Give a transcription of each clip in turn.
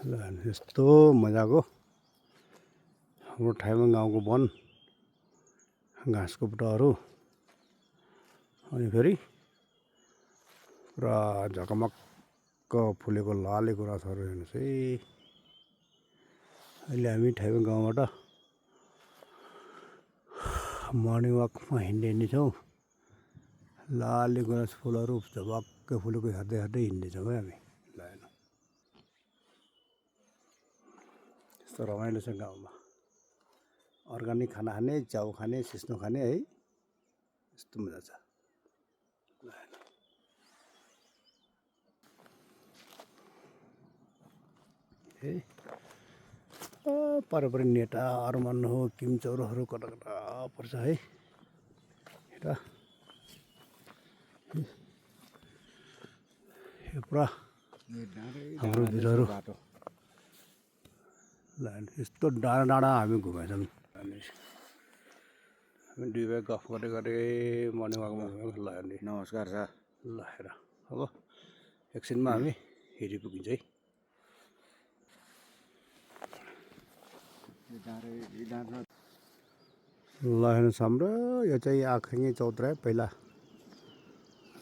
यस्तो मजाको हाम्रो ठाउँमा गाउँको वन घाँसको बुट्टाहरू अनि फेरि पुरा झकमक्क फुलेको लाले गुराँसहरू हेर्नुहोस् है। अहिले हामी ठाउँमा गाउँबाट मर्निङ वाकमा हिँड्दैछौँ। लाले गुराँस फुलहरू झपक्क फुलेको हेर्दै हेर्दै हिँड्दैछौँ है हामी। यस्तो रमाइलो छ गाउँमा, अर्ग्यानिक खाना खाने, च्याउ खाने, सिस्नो खाने है, यस्तो मजा छ। पर नेटार मन हो, किमचौरहरू कता कता पर्छ है। यो पुरा हाम्रो बिरुवाहरू यस्तो डाँडा डाँडा हामी घुमेछौँ। हामी दुई भाइ गफ गर्दै गर्दै मर्निङ वाकमा ल हेर्ने। नमस्कार छ ल हेर, अब एकछिनमा हामी हिँडी पुगिन्छ है। ल हेर्नुहोस्, हाम्रो यो चाहिँ आखिरी चौत्रा है। पहिला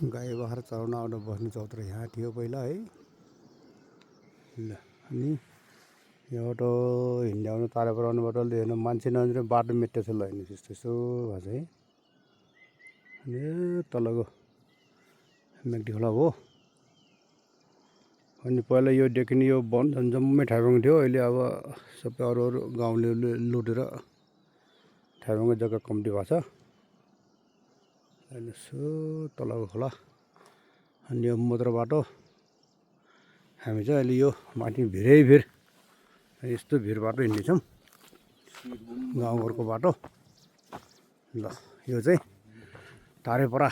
गाई बाख्रा चराउन आउन बस्ने चौत्रा यहाँ थियो पहिला है। ल अनि यहाँबाट हिँड्याउनु तारेपर आउनुबाट हेर्नु मान्छे नहुने बाटो मेटेको छ। ल हेर्नुहोस् यस्तो यस्तो भएको छ है। अनि तलको मेग्दी खोला हो। अनि पहिला यो देखिने यो वन जम्मै ठाउँमा थियो। अहिले अब सबै अरू अरू गाउँले लुटेर ठाउँमा जग्गा कम्ती भएको छ। हेर्नुहोस् तलको खोला। अनि यो मोद्रो बाटो हामी चाहिँ अहिले यो माथि भिर यस्तो भिर बाटो हिँड्दैछौँ, गाउँघरको बाटो। ल यो चाहिँ तारेपरा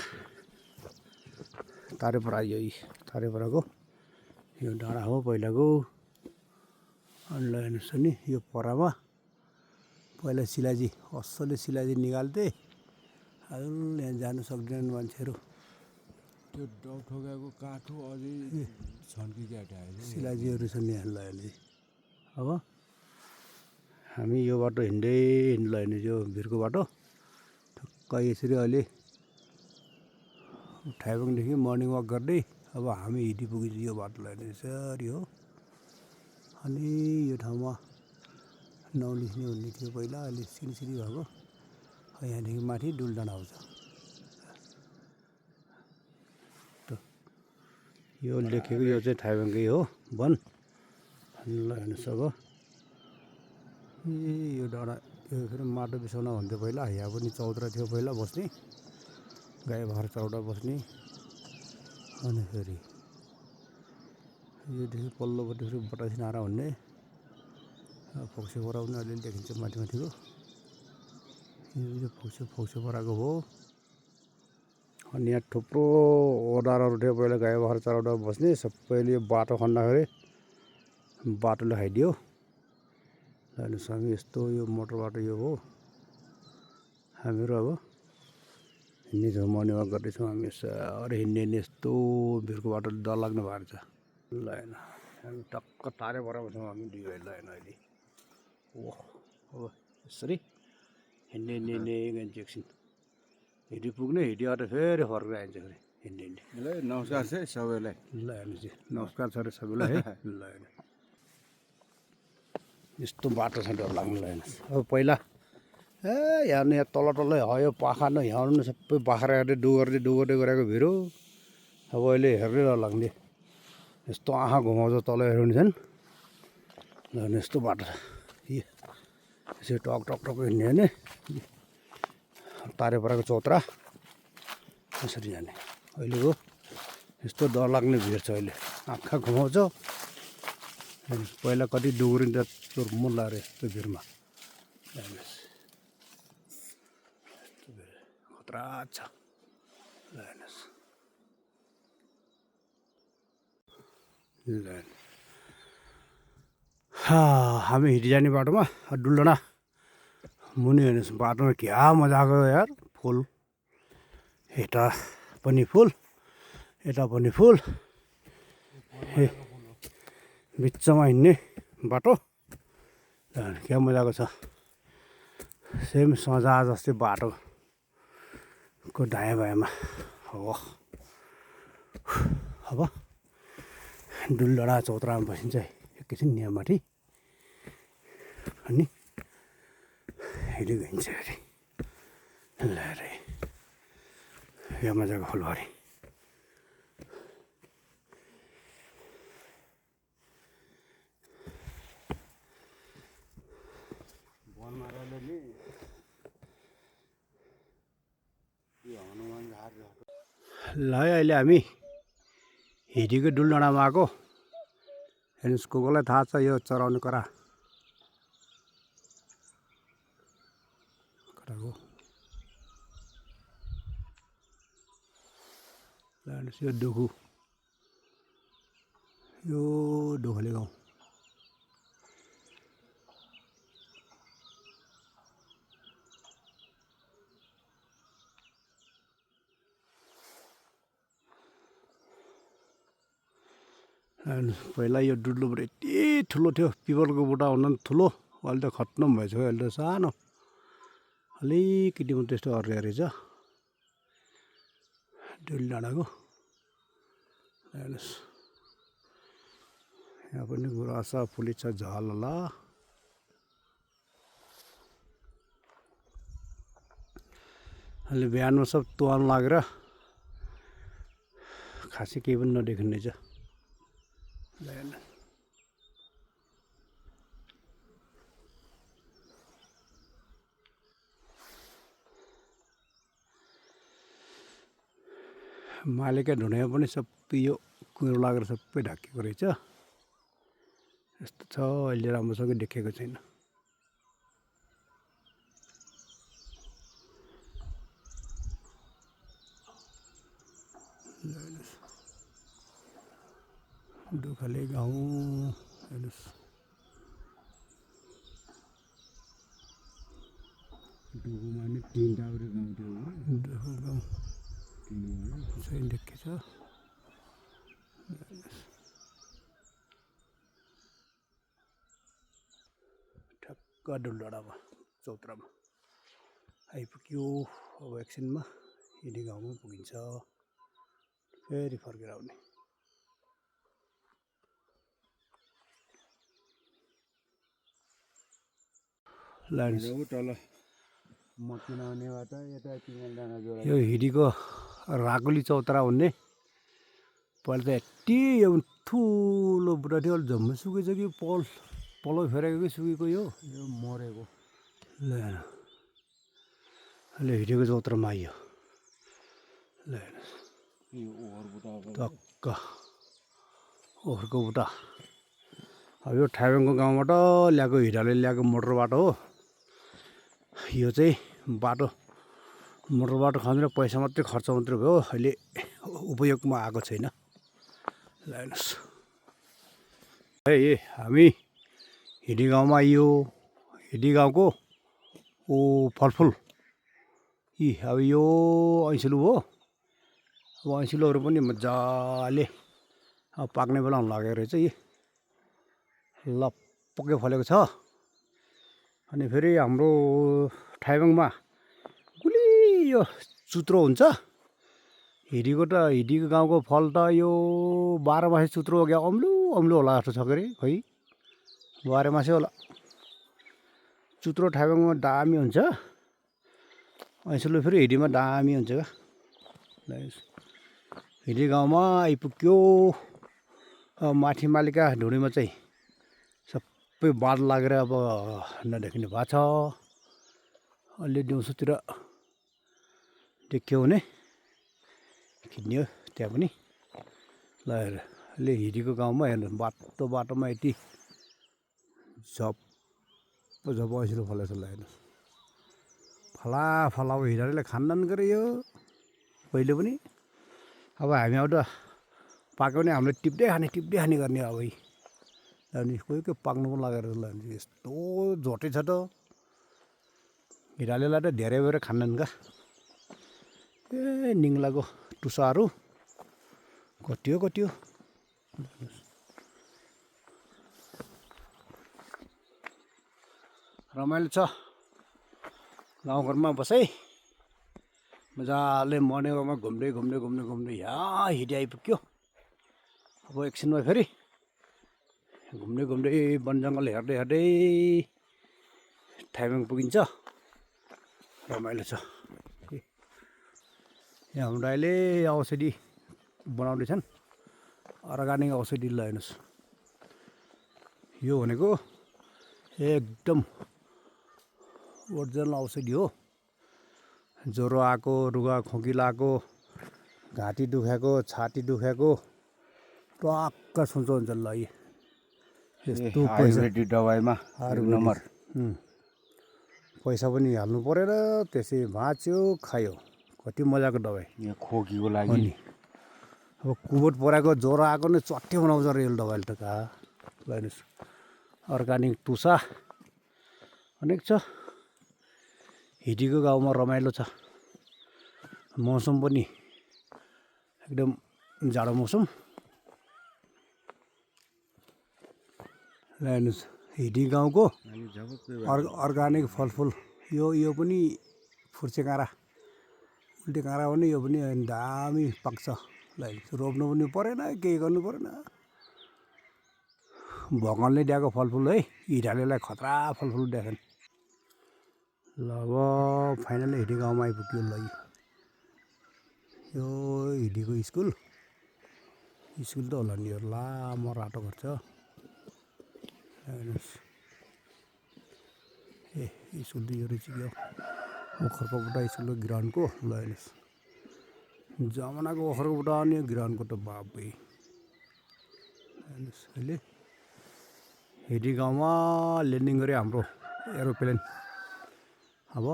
यही तारेपराको यो डाँडा हो पहिलाको। अनि ल हेर्नुहोस् नि यो परामा पहिला शिलाजी असलले शिलाजी निकाल्थे। अहिले यहाँ जानु सक्दैनन् मान्छेहरू। त्यो डब ठोकाएको काठो अझै छन्किरहेको शिलाजीहरू छन् यहाँ। ल हेर्ने अब हामी यो बाटो हिँड्दै ल हेर्ने यो भिरको बाटो ठक्क यसरी अहिले ठाइबङदेखि मर्निङ वाक गर्दै अब हामी हिँडी पुगिन्छ यो बाटो। ल हेर्ने यसरी हो। अनि यो ठाउँमा नौलिस्ने भन्ने थियो पहिला, अहिले सिरी भएको। यहाँदेखि माथि डुलडाँडा आउँछ। यो लेखेको यो चाहिँ ठाइबङकै हो वन। ल हेर्नुहोस् अब यो डाँडा यो फेरि माटो बिसाउन हुन्थ्यो पहिला। यहाँ पनि चौत्रा थियो पहिला बस्ने, गाई बाख्रा चराउन बस्ने। अनि फेरि योदेखि पल्लोपट्टि फेरि बतासे नारा भन्ने फोक्सो परा पनि अलिअलि देखिन्छ माथिको। यो फोक्सो पराको हो। अनि यहाँ थुप्रो ओडारहरू थियो पहिला गाई बाख्रा चराउन बस्ने। सबैले यो बाटो खन्दाखेरि बाटोले खाइदियो। हेर्नुहोस् हामी यस्तो यो मोटर बाटो यो हो। हामीहरू अब हिँड्नेछौँ, मर्निङ वाक गर्दैछौँ हामी। यसरी हिँड्ने यस्तो भिरको बाटो डर लाग्ने भएको छ। ल हेर्न हामी टक्क तारेपरामा छौँ हामी दुई भाइ। ल हेर्न अहिले ओह अब यसरी हिँड्ने गइन्छ। एकछिन हिँडी पुग्ने, हिँडी आएर फेरि फर्केर आइन्छ फेरि हिँड्ने। ल नमस्कार छ सबैलाई। ल हेर्नुहोस् नमस्कार छ अरे सबैलाई है। ल हेर्नु यस्तो बाटो छ डर लाग्नु। ल हेर्नुहोस् अब पहिला हेर्नु यहाँ तल यो पाखा न हिँड्नु सबै बाख्रा हेर्दै डुगर्दै गएको भिर हो। अब अहिले हेर्दै डर लाग्ने यस्तो आँखा घुमाउँछ तल हेऱ्यो भने झन्। ल हेर्नु यस्तो बाटो छ। यसरी टक हिँड्ने भने तारेपराको चौत्रा यसरी जाने। अहिलेको यस्तो डर लाग्ने भिड छ। अहिले आँखा घुमाउँछ। पहिला कति डुगरिन्छ चुरमुर लाग्यो यस्तो भिरमा। हेर्नुहोस् यस्तो भिड खतरा छ। ल हेर्नुहोस् ल हामी हिँडी जाने बाटोमा डुलडाँडा मुनि हेर्नुहोस् बाटोमा क्या मजाको यार फुल। यता पनि फुल यता पनि फुल बिचमा हिँड्ने बाटो क्या मजाको छ सेम सजा जस्तै बाटोको दायाँ बायाँमा हो अब डुलडडा चौतारामा बसिन्छ एकैछिन यहाँमाथि अनि हेरी गइन्छ अरे ल रे यहाँ मजाको फुलबारी ल अहिले हामी हिडीको डुलडाँडामा आएको हेर्नुहोस् को कोलाई थाहा छ यो चराउने कराको हेर्नुहोस् यो डुखु यो डुखले गाउँ पहिला यो डुल्लोबाट यति ठुलो थियो पिपलको बुट्टा हुन ठुलो अहिले त खत्तम भएछ अहिले त सानो अलिकति मात्रै त्यस्तो अर्या रहेछ डुलडाँडाको हेर्नुहोस् यहाँ पनि गुराँस फुलिछ झलल अहिले बिहानमा सब तुवान लागेर खासै केही पनि नदेखिने रहेछ मालेका ढुँडामा पनि सबै यो कुहिरो लागेर सबै ढाकिएको रहेछ यस्तो छ अहिले राम्रोसँग देखेको छैन दुःखले गाउँ हेर्नुहोस् डुगुमा नि 3 टाउरे गाउँ थियो दुःख गाउँ सही देखेछ ठक्क डुलडाँडामा चौतारामा आइपुग्यो अब एकछिनमा हिडी गाउँमा पुगिन्छ फेरि फर्केर आउने तल मकिन आउने बाटो यता पिङल डाँडा जोडा यो हिडीको राकुली चौतारा भन्ने पहिला त यति ठुलो बुढा थियो अहिले जम्मै सुकेछ कि पलो फेरेको कि सुकेको यो मरेको ल अहिले हिडीको चौतारामा आइयो ल टक्क ओखरको बुट्टा अब यो ठाइबङको गाउँबाट ल्याएको हिडाले ल्याएको मोटर बाटो हो यो चाहिँ बाटो मोटर बाटो खनेर पैसा मात्रै खर्च मात्रै भयो अहिले उपयोगमा आएको छैन ल हेर्नुहोस् हामी हिडी गाउँमा आइयो हिडी गाउँको फलफुल अब यो ऐँसिलो हो अब ऐँसिलोहरू पनि मजाले अब पाक्ने बेला हुन लागेको रहेछ यी लपक्कै फलेको छ अनि फेरि हाम्रो ठाइबङमा गुलियो चुत्रो हुन्छ हिडीको गाउँको फल त यो 12 मासे चुत्रो हो क्या अम्लो होला जस्तो छ अरे खै 12 मासे होला चुत्रो ठाइबङमा दामी हुन्छ ऐँसिलो फेरि हिडीमा दामी हुन्छ क्या हिडी गाउँमा आइपुग्यो माथि मालिका ढुँडीमा चाहिँ सबै बाँध लागेर अब नदेखिने भएको छ अलि दिउँसोतिर देखियो भने खिच्ने हो त्यहाँ पनि ल अहिले हिडीको गाउँमा हेर्नु बाटोमा यति झप ऐँसिलो फलेछ ल हेर्नुहोस् फला अब हिडाले खान्दान गऱ्यो पहिले पनि अब हामी अब पाक्यो भने हामीले टिप्दै खाने गर्ने अब अनि कोही पाक्नु पनि लागेर ल यस्तो झोटे छ त हिडालेलाई त धेरै भएर खान्दैन का निङ्लाको टुसाहरू कति हो रमाइलो छ गाउँघरमा बसै मजाले मर्निङ वाकमा घुम्दै यहाँ हिँडी आइपुग्यो। अब एकछिनमा फेरि घुम्दै वन जङ्गल हेर्दै थाइबेङ पुगिन्छ। रमाइलो छ। यहाँ हाम्रो अहिले औषधि बनाउँदैछन्, अर्ग्यानिक औषधि ल हेर्नुहोस्। यो भनेको एकदम ओरिजिनल औषधि हो। ज्वरो आएको, रुगा खोकी लागेको, घाँटी दुखेको, छाती दुखेको टक्क सुन्छ हुन्छ ल। यस्तो पैसा दबाईमा नम्बर पैसा पनि हाल्नु परेन, त्यसै भाँच्यो खायो। कति मजाको दबाई। यहाँ खोकीको लागि नि अब कुबोट पराएको ज्वरो आएको नि चट्टै बनाउँछ रेल दबाईले त कहाँ ल हेर्नुहोस्। अर्ग्यानिक टुसा अनेक छ। हिटीको गाउँमा रमाइलो छ। मौसम पनि एकदम जाडो मौसम। ल हेर्नुहोस् हिटी गाउँको अर्ग्यानिक फलफुल। यो पनि फुर्से काँडा, उल्टे काँडा पनि यो पनि दामी पाक्छ। ल रोप्नु पनि परेन, केही गर्नु परेन। भगवानले दिएको फलफुल है। हिटालेलाई खतरा फलफुल दिएछन्। ल अब फाइनली हिटी गाउँमा आइपुग्यो। ल यो हिटीको स्कुल त होला नि। यो लामो रातो घर छ। हेर्नुहोस् स्कुल त यो रहेछ क्या। ओखरकोबाट स्कुलको ग्राउन्डको। ल हेर्नुहोस् जमानाको ओखरकोबाट अनि ग्राउन्डको त बाबै। हेर्नुहोस् अहिले हिटी गाउँमा ल्यान्डिङ गऱ्यो हाम्रो एरोप्लेन। अब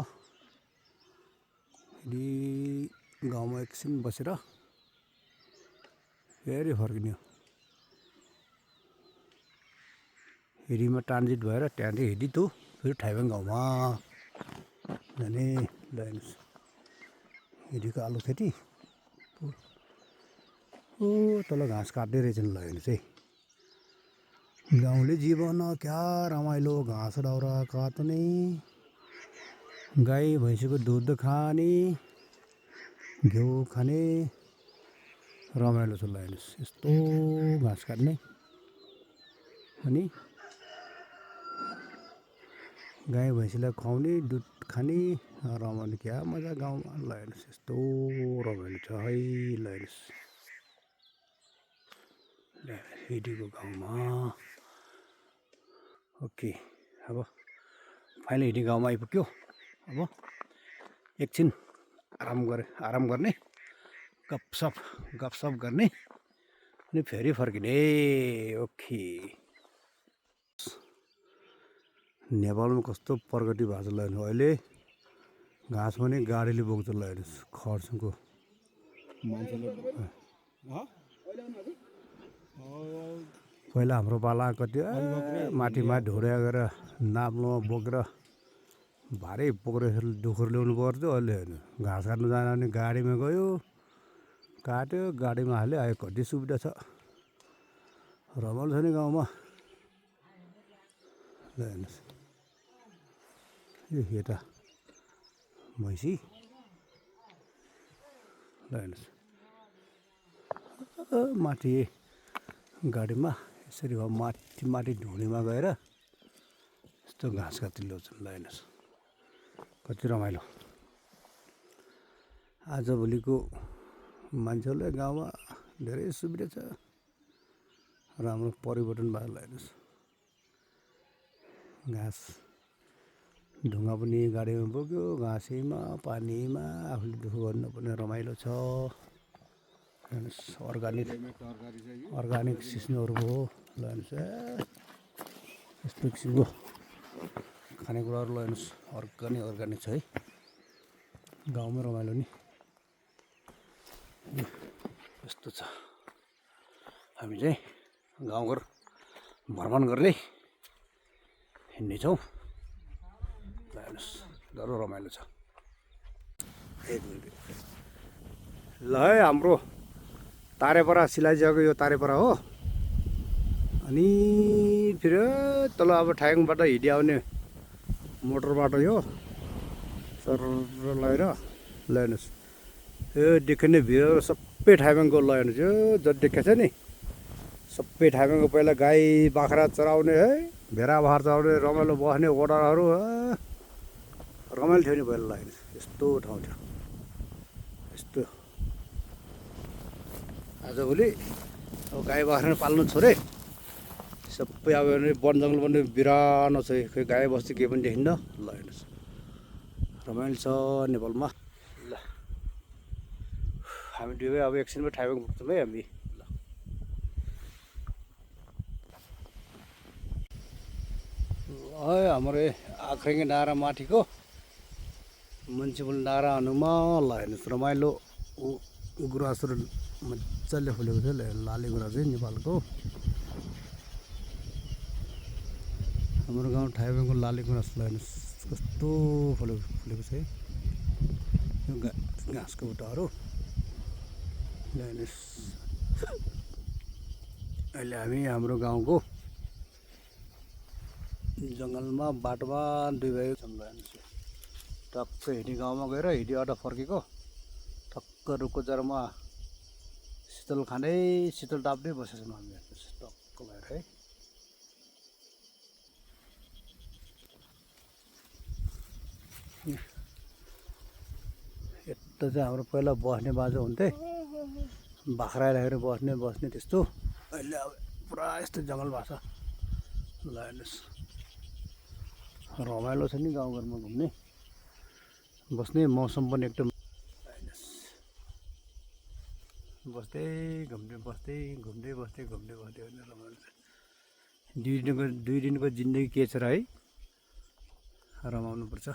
हिटी गाउँमा एकछिन बसेर फेरि फर्किने हो। हिटीमा ट्रान्जिट भएर त्यहाँदेखि हिटी टु फेरि थाइबेङ गाउँमा जाने। ल हेर्नुहोस् हिटीको आलु खेती। तल घाँस काट्दै रहेछन्। ल हेर्नुहोस् है गाउँले जीवन क्या रमाइलो। घाँस दाउरा काट्ने, गाई भैँसीको दुध खाने, घिउ खाने रमाइलो छ। ल हेर्नुहोस् यस्तो घाँस काट्ने अनि गाई भैँसीलाई खुवाउने, दुध खाने रमाइलो क्या मजा गाउँमा। ल हेर्नुहोस् यस्तो रमाइलो छ है। ल हेर्नुहोस् हिटीको गाउँमा। ओके अब फाइनली हिटी गाउँमा आइपुग्यो। अब एकछिन आराम गर्ने, गफसफ गर्ने अनि फेरि फर्किने। ओके नेपालमा कस्तो प्रगति भएको छ। ल हेर्नु अहिले घाँस पनि गाडीले बोक्छ। ल हेर्नुहोस् खरसाङको पहिला हाम्रो पाला कति माटीमा ढोड्या गरेर नाप्लोमा बोकेर भारी बोकेर दुखेर ल्याउनु पर्थ्यो। अहिले हेर्नु घाँस काट्नु जान भने गाडीमा गयो, काट्यो, गाडीमा हाल्यो, आयो। कति सुविधा छ। रमाइलो छ नि गाउँमा। ल हेर्नुहोस् यो यता भैँसी। ल हेर्नुहोस् माथि गाडीमा यसरी भयो माथि ढुँडीमा गएर यस्तो घाँस काट्दै ल्याउँछन्। ल हेर्नुहोस् कति रमाइलो। आजभोलिको मान्छेहरूलाई गाउँमा धेरै सुविधा छ। राम्रो परिवर्तन भयो। ल हेर्नुहोस् घाँस ढुङ्गा पनि गाडीमा बोक्यो, घाँसैमा पानीमा आफूले दुःख गर्नु पर्ने रमाइलो छ। हेर्नुहोस् अर्ग्यानिक सिस्नुहरू हो। ल हेर्नुहोस् यस्तो किसिमको खानेकुराहरू। ल हेर्नुहोस् अर्ग्यानिक छ है। गाउँमै रमाइलो नि यस्तो छ। हामी चाहिँ गाउँघर भ्रमण गर्दै हिँड्नेछौँ। ल हेर्नुहोस् डह्रो रमाइलो छ। एक मिनट ल है हाम्रो तारेपरा सिलाइजिएको यो तारेपरा हो। अनि फेरि तल अब ठाइङबाट हिँडी आउने मोटर बाटो यो सर लगाएर ल्याउनुहोस् यो देखिने भिडियो सबै ठाइमाको लगाउनुहोस् यो जति देखेको छ नि सबै ठाइमाको पहिला गाई बाख्रा चराउने है भेडा बाख्रा चराउने रमाइलो बस्ने ओडारहरू रमाइलो थियो नि पहिला लगाइनुहोस् यस्तो ठाउँ थियो यस्तो आजभोलि अब गाई बाख्रा पाल्नु छोडे सबै अब वन जङ्गल पनि बिरानो छ खोइ गाई बस्ती केही पनि देखिन्न ल हेर्नुहोस् रमाइलो छ नेपालमा ल हामी दुवै अब एकछिनमा ठाइमा पुग्छौँ है हामी ल है हाम्रो आख्रेङ्गे डाँडा माथिको म्युनिसिपल डाँडा हुनुमा ल हेर्नुहोस् रमाइलो गुराँसहरू मजाले फुलेको थियो लाली गुराँस चाहिँ नेपालको हाम्रो गाउँ ठाइमाको लाली गुराँस ल हेर्नुहोस् कस्तो फुलेको छ है यो घाँसको बुट्टाहरू ल हेर्नुहोस् अहिले हामी हाम्रो गाउँको जङ्गलमा बाटोमा दुई भाइ छौँ ल हेर्नुहोस् टक्क हिँडी गाउँमा गएर हिँडी अटो फर्केको टक्क रुखको जरामा शीतल खाँदै शीतल टाप्दै बसेको छौँ हामी हेर्नुहोस् टक्क भएर है यता चाहिँ हाम्रो पहिला बस्ने बाजो हुन्थे बाख्रा राखेर बस्ने त्यस्तो अहिले अब पुरा यस्तो जङ्गल भएको छ ल हेर्नुहोस् रमाइलो छ नि गाउँघरमा घुम्ने बस्ने मौसम पनि एकदम हेर्नुहोस् घुम्दै बस्दै भने रमाइलो छ दुई दिनको जिन्दगी के छ र है रमाउनु पर्छ